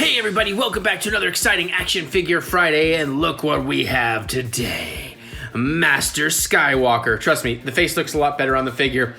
Hey everybody, welcome back to another exciting Action Figure Friday, and look what we have today. Master Skywalker. Trust me, the face looks a lot better on the figure.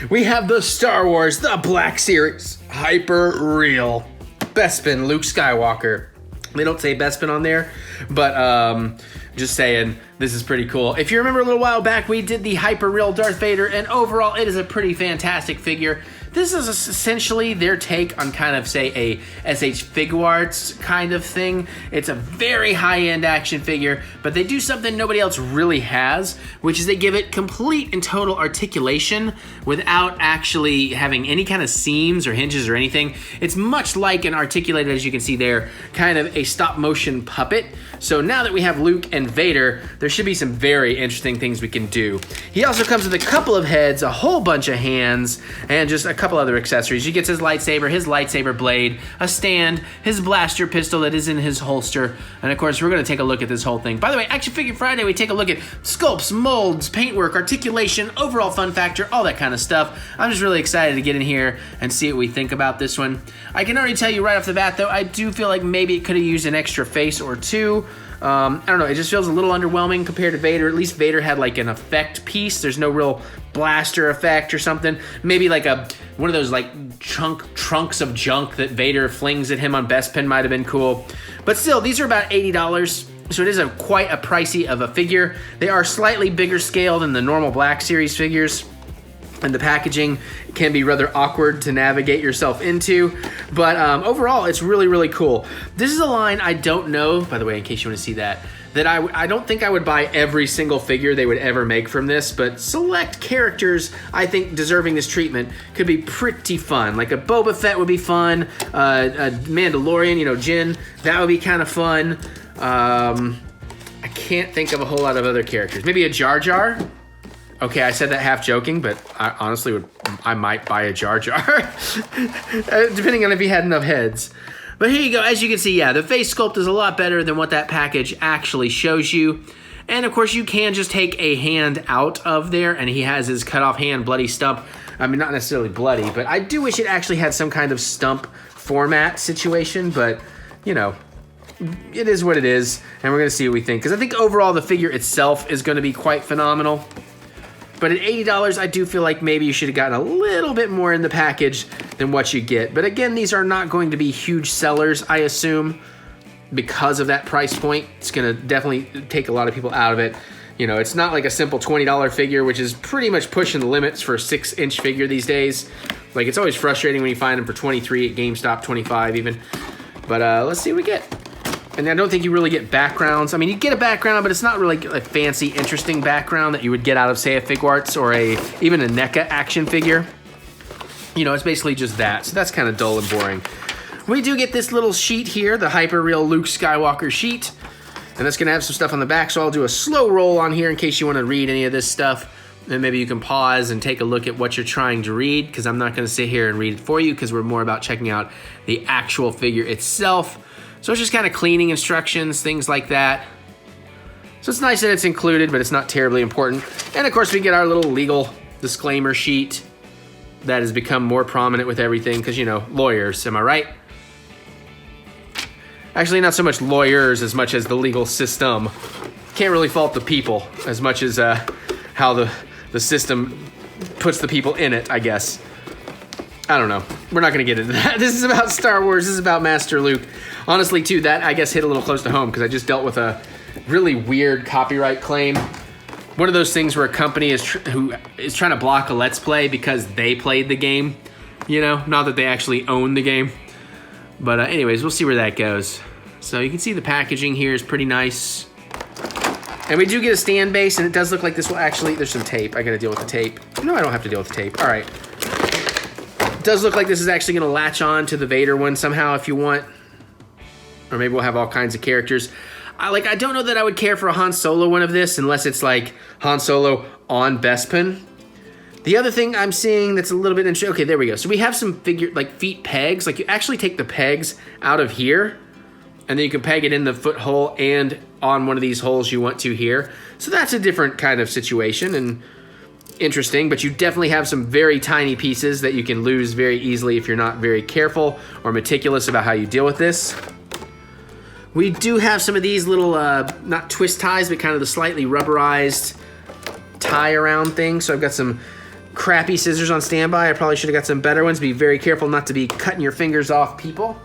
We have the Star Wars, the Black Series, Hyper Real Bespin Luke Skywalker. They don't say Bespin on there, but just saying, this is pretty cool. If you remember a little while back, we did the Hyper Real Darth Vader, and overall, it is a pretty fantastic figure. This is essentially their take on kind of, say, a SH Figuarts kind of thing. It's a very high-end action figure, but they do something nobody else really has, which is they give it complete and total articulation without actually having any kind of seams or hinges or anything. It's much like an articulated, as you can see there, kind of a stop-motion puppet. So now that we have Luke and Vader, there should be some very interesting things we can do. He also comes with a couple of heads, a whole bunch of hands, and just a couple other accessories. He gets his lightsaber blade, a stand, his blaster pistol that is in his holster, and of course we're going to take a look at this whole thing. By the way, Action Figure Friday, we take a look at sculpts, molds, paintwork, articulation, overall fun factor, all that kind of stuff. I'm just really excited to get in here and see what we think about this one. I can already tell you right off the bat though, I do feel like maybe it could have used an extra face or two. I don't know, it just feels a little underwhelming compared to Vader. At least Vader had like an effect piece. There's no real blaster effect or something. Maybe like one of those like trunks of junk that Vader flings at him on Bespin might have been cool. But still, these are about $80. So it is quite a pricey of a figure. They are slightly bigger scale than the normal Black Series figures, and the packaging can be rather awkward to navigate yourself into, but overall, it's really, really cool. This is a line I don't know, by the way, in case you want to see that I don't think I would buy every single figure they would ever make from this, but select characters I think deserving this treatment could be pretty fun. Like a Boba Fett would be fun, a Mandalorian, you know, Jin, that would be kind of fun. I can't think of a whole lot of other characters. Maybe a Jar Jar. Okay, I said that half joking, but I honestly I might buy a Jar Jar, depending on if he had enough heads. But here you go, as you can see, yeah, the face sculpt is a lot better than what that package actually shows you. And of course, you can just take a hand out of there, and he has his cut off hand, bloody stump. I mean, not necessarily bloody, but I do wish it actually had some kind of stump format situation, but, you know, it is what it is, and we're gonna see what we think. Because I think overall the figure itself is gonna be quite phenomenal. But at $80, I do feel like maybe you should have gotten a little bit more in the package than what you get. But again, these are not going to be huge sellers, I assume, because of that price point. It's going to definitely take a lot of people out of it. You know, it's not like a simple $20 figure, which is pretty much pushing the limits for a 6-inch figure these days. Like, it's always frustrating when you find them for $23 at GameStop, $25 even. But let's see what we get. And I don't think you really get backgrounds. I mean, you get a background, but it's not really a fancy, interesting background that you would get out of, say, a Figuarts or even a NECA action figure. You know, it's basically just that. So that's kind of dull and boring. We do get this little sheet here, the Hyper Real Luke Skywalker sheet. And that's going to have some stuff on the back, so I'll do a slow roll on here in case you want to read any of this stuff. And maybe you can pause and take a look at what you're trying to read, because I'm not going to sit here and read it for you, because we're more about checking out the actual figure itself. So it's just kind of cleaning instructions, things like that. So it's nice that it's included, but it's not terribly important. And of course we get our little legal disclaimer sheet that has become more prominent with everything because, you know, lawyers, am I right? Actually, not so much lawyers as much as the legal system. Can't really fault the people as much as how the system puts the people in it, I guess. I don't know. We're not going to get into that. This is about Star Wars. This is about Master Luke. Honestly, too, that I guess hit a little close to home because I just dealt with a really weird copyright claim. One of those things where a company who is trying to block a Let's Play because they played the game. You know, not that they actually own the game. But anyways, we'll see where that goes. So you can see the packaging here is pretty nice. And we do get a stand base, and it does look like this will actually... There's some tape. I got to deal with the tape. No, I don't have to deal with the tape. All right. It does look like this is actually going to latch on to the Vader one somehow if you want. Or maybe we'll have all kinds of characters. I don't know that I would care for a Han Solo one of this unless it's like Han Solo on Bespin. The other thing I'm seeing that's a little bit interesting. Okay, there we go. So we have some feet pegs. Like you actually take the pegs out of here, and then you can peg it in the foot hole and on one of these holes you want to here. So that's a different kind of situation, and interesting, but you definitely have some very tiny pieces that you can lose very easily if you're not very careful or meticulous about how you deal with this. We do have some of these little, not twist ties, but kind of the slightly rubberized tie around things. So I've got some crappy scissors on standby. I probably should have got some better ones. Be very careful not to be cutting your fingers off, people.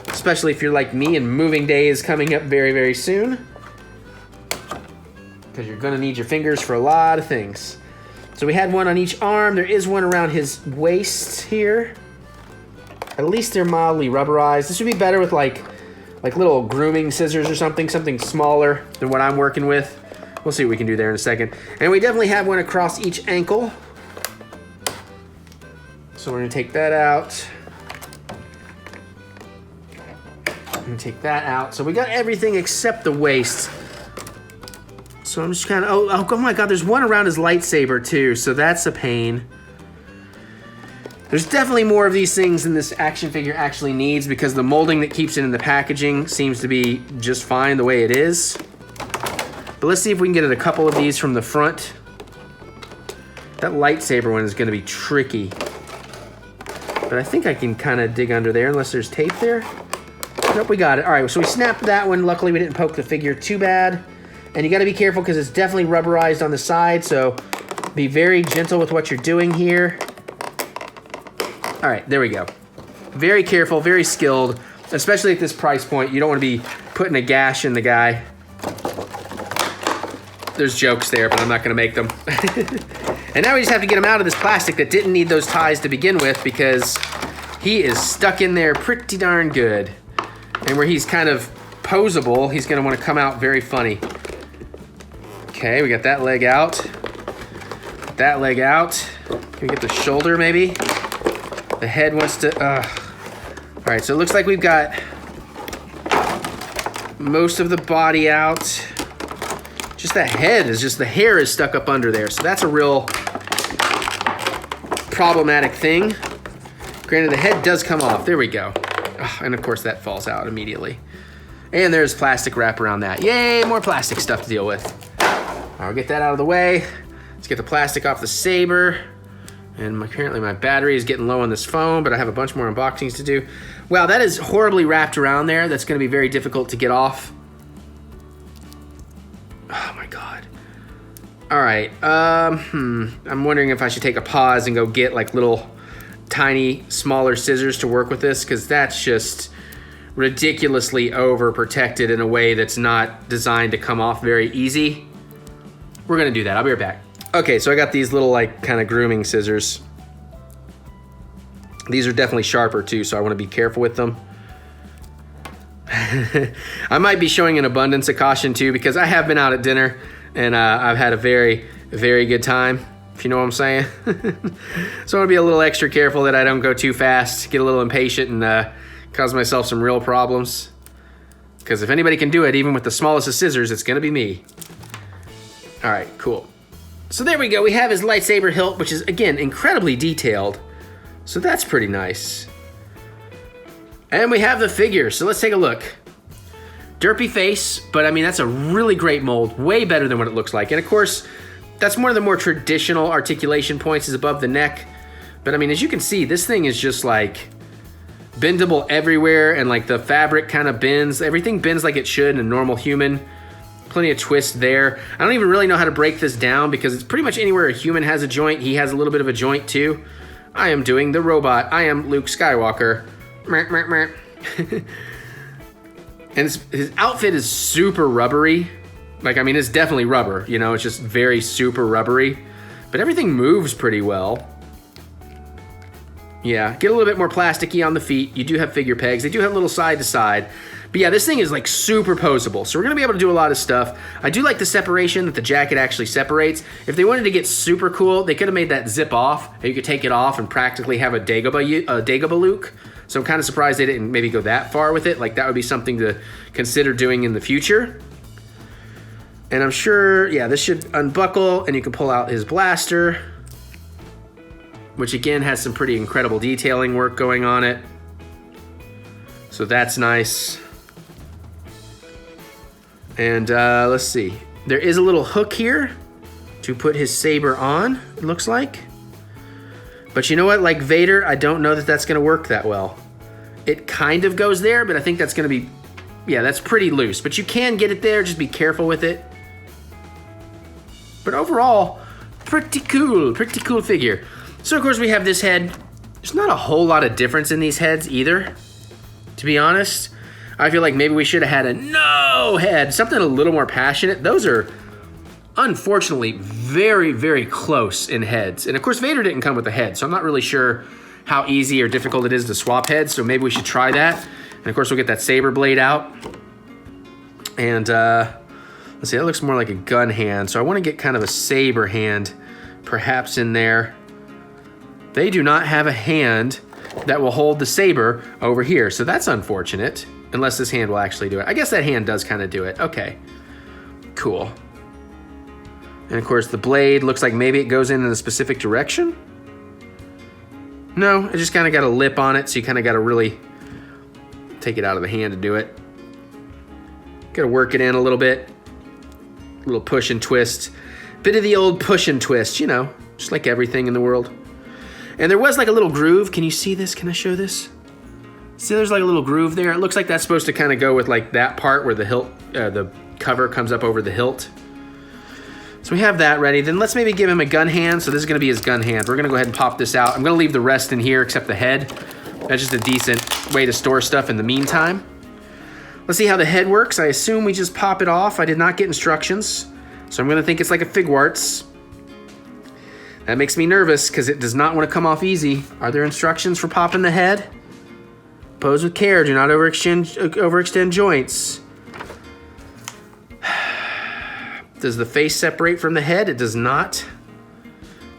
Especially if you're like me and moving day is coming up very, very soon. Because you're gonna need your fingers for a lot of things. So we had one on each arm. There is one around his waist here. At least they're mildly rubberized. This would be better with like little grooming scissors or something smaller than what I'm working with. We'll see what we can do there in a second. And we definitely have one across each ankle. So we're gonna take that out. I'm gonna take that out. So we got everything except the waist. So I'm just kind of, oh my God, there's one around his lightsaber too, so that's a pain. There's definitely more of these things than this action figure actually needs because the molding that keeps it in the packaging seems to be just fine the way it is. But let's see if we can get a couple of these from the front. That lightsaber one is gonna be tricky. But I think I can kind of dig under there unless there's tape there. Nope, we got it. All right, so we snapped that one. Luckily, we didn't poke the figure too bad. And you gotta be careful because it's definitely rubberized on the side, so be very gentle with what you're doing here. All right, there we go. Very careful, very skilled, especially at this price point. You don't wanna be putting a gash in the guy. There's jokes there, but I'm not gonna make them. And now we just have to get him out of this plastic that didn't need those ties to begin with because he is stuck in there pretty darn good. And where he's kind of posable, he's gonna wanna come out very funny. Okay, we got that leg out. That leg out. Can we get the shoulder maybe? The head wants to, All right, so it looks like we've got most of the body out. Just the head is just, the hair is stuck up under there. So that's a real problematic thing. Granted, the head does come off. There we go. Oh, and of course that falls out immediately. And there's plastic wrap around that. Yay, more plastic stuff to deal with. All right, we'll get that out of the way. Let's get the plastic off the saber. And apparently my battery is getting low on this phone, but I have a bunch more unboxings to do. Wow, that is horribly wrapped around there. That's gonna be very difficult to get off. Oh my God. All right, I'm wondering if I should take a pause and go get like little tiny, smaller scissors to work with this, because that's just ridiculously overprotected in a way that's not designed to come off very easy. We're gonna do that, I'll be right back. Okay, so I got these little like kind of grooming scissors. These are definitely sharper too, so I wanna be careful with them. I might be showing an abundance of caution too, because I have been out at dinner and I've had a very, very good time, if you know what I'm saying. So I wanna be a little extra careful that I don't go too fast, get a little impatient and cause myself some real problems. Because if anybody can do it, even with the smallest of scissors, it's gonna be me. All right, cool. So there we go, we have his lightsaber hilt, which is, again, incredibly detailed. So that's pretty nice. And we have the figure, so let's take a look. Derpy face, but I mean, that's a really great mold, way better than what it looks like. And of course, that's one of the more traditional articulation points is above the neck. But I mean, as you can see, this thing is just like bendable everywhere, and like the fabric kind of bends. Everything bends like it should in a normal human. Plenty of twist there. I don't even really know how to break this down because it's pretty much anywhere a human has a joint, he has a little bit of a joint too. I am doing the robot. I am Luke Skywalker. And his outfit is super rubbery. Like, I mean, it's definitely rubber, you know, it's just very super rubbery. But everything moves pretty well. Yeah, get a little bit more plasticky on the feet. You do have figure pegs. They do have a little side to side. But yeah, this thing is like super posable. So we're gonna be able to do a lot of stuff. I do like the separation that the jacket actually separates. If they wanted to get super cool, they could have made that zip off. And you could take it off and practically have a Dagobah Luke. So I'm kind of surprised they didn't maybe go that far with it. Like that would be something to consider doing in the future. And I'm sure, yeah, this should unbuckle and you can pull out his blaster, which again has some pretty incredible detailing work going on it. So that's nice. And let's see. There is a little hook here to put his saber on, it looks like. But you know what, like Vader, I don't know that that's gonna work that well. It kind of goes there, but I think that's gonna be, yeah, that's pretty loose. But you can get it there, just be careful with it. But overall, pretty cool figure. So of course we have this head. There's not a whole lot of difference in these heads either, to be honest. I feel like maybe we should have had a no head, something a little more passionate. Those are unfortunately very, very close in heads. And of course Vader didn't come with a head, so I'm not really sure how easy or difficult it is to swap heads, so maybe we should try that. And of course we'll get that saber blade out. And let's see, that looks more like a gun hand, so I want to get kind of a saber hand perhaps in there. They do not have a hand that will hold the saber over here, so that's unfortunate, unless this hand will actually do it. I guess that hand does kind of do it. Okay, cool. And of course the blade looks like maybe it goes in a specific direction. No, it just kind of got a lip on it, so you kind of got to really take it out of the hand to do it. Got to work it in a little bit. A little push and twist. Bit of the old push and twist, you know, just like everything in the world. And there was like a little groove. Can you see this? Can I show this? See, there's like a little groove there. It looks like that's supposed to kind of go with like that part where the hilt, the cover comes up over the hilt. So we have that ready. Then let's maybe give him a gun hand. So this is gonna be his gun hand. We're gonna go ahead and pop this out. I'm gonna leave the rest in here except the head. That's just a decent way to store stuff in the meantime. Let's see how the head works. I assume we just pop it off. I did not get instructions. So I'm gonna think it's like a Figwarts. That makes me nervous because it does not want to come off easy. Are there instructions for popping the head? Pose with care, do not overextend joints. Does the face separate from the head? It does not.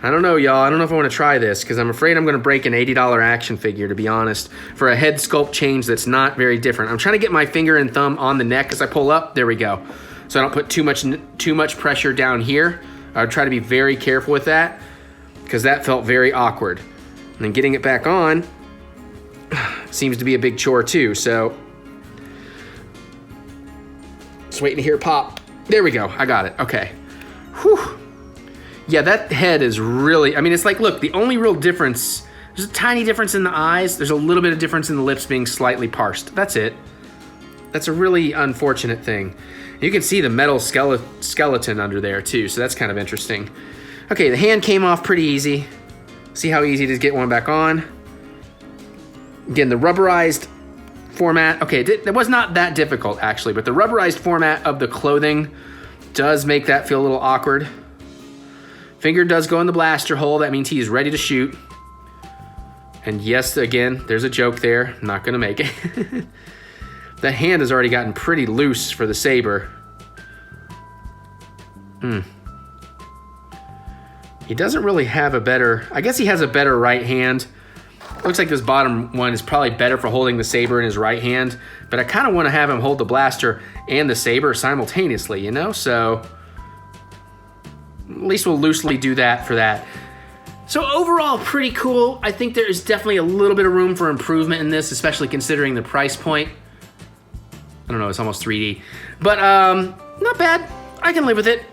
I don't know, y'all. I don't know if I want to try this because I'm afraid I'm going to break an $80 action figure, to be honest, for a head sculpt change that's not very different. I'm trying to get my finger and thumb on the neck as I pull up. There we go. So I don't put too much pressure down here. I would try to be very careful with that, because that felt very awkward. And then getting it back on seems to be a big chore too, so just waiting to hear it pop. There we go, I got it, okay. Whew. Yeah, that head is really, I mean, it's like, look, the only real difference, there's a tiny difference in the eyes, there's a little bit of difference in the lips being slightly parsed. That's it. That's a really unfortunate thing. You can see the metal skeleton under there too, so that's kind of interesting. Okay, the hand came off pretty easy. See how easy it is to get one back on. Again, the rubberized format. Okay, that was not that difficult actually, but the rubberized format of the clothing does make that feel a little awkward. Finger does go in the blaster hole. That means he is ready to shoot. And yes, again, there's a joke there. I'm not gonna make it. That hand has already gotten pretty loose for the saber. He doesn't really have a better, I guess he has a better right hand. Looks like this bottom one is probably better for holding the saber in his right hand, but I kind of want to have him hold the blaster and the saber simultaneously, you know? So at least we'll loosely do that for that. So overall, pretty cool. I think there is definitely a little bit of room for improvement in this, especially considering the price point. I don't know, it's almost 3D, but not bad. I can live with it.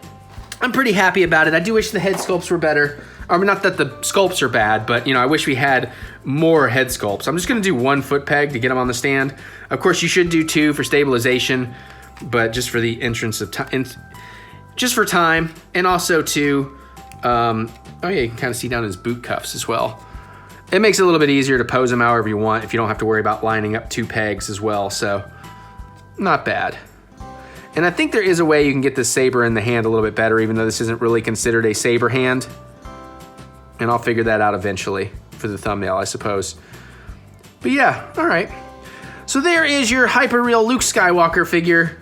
I'm pretty happy about it. I do wish the head sculpts were better. I mean, not that the sculpts are bad, but you know, I wish we had more head sculpts. I'm just gonna do 1 foot peg to get them on the stand. Of course, you should do 2 for stabilization, but just for the entrance of time, just for time, and also to, oh yeah, you can kind of see down his boot cuffs as well. It makes it a little bit easier to pose them however you want if you don't have to worry about lining up 2 pegs as well, so not bad. And I think there is a way you can get this saber in the hand a little bit better, even though this isn't really considered a saber hand. And I'll figure that out eventually for the thumbnail, I suppose. But yeah, all right. So there is your hyper-real Luke Skywalker figure.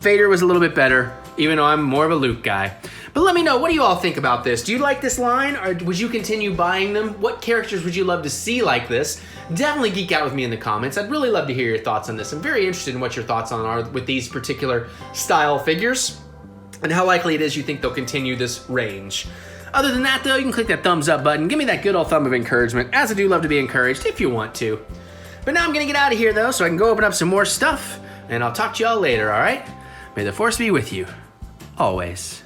Vader was a little bit better, even though I'm more of a Luke guy. But let me know, what do you all think about this? Do you like this line, or would you continue buying them? What characters would you love to see like this? Definitely geek out with me in the comments. I'd really love to hear your thoughts on this. I'm very interested in what your thoughts on are with these particular style figures, and how likely it is you think they'll continue this range. Other than that though, you can click that thumbs up button. Give me that good old thumb of encouragement, as I do love to be encouraged if you want to. But now I'm gonna get out of here though, so I can go open up some more stuff, and I'll talk to y'all later, all right? May the Force be with you, always.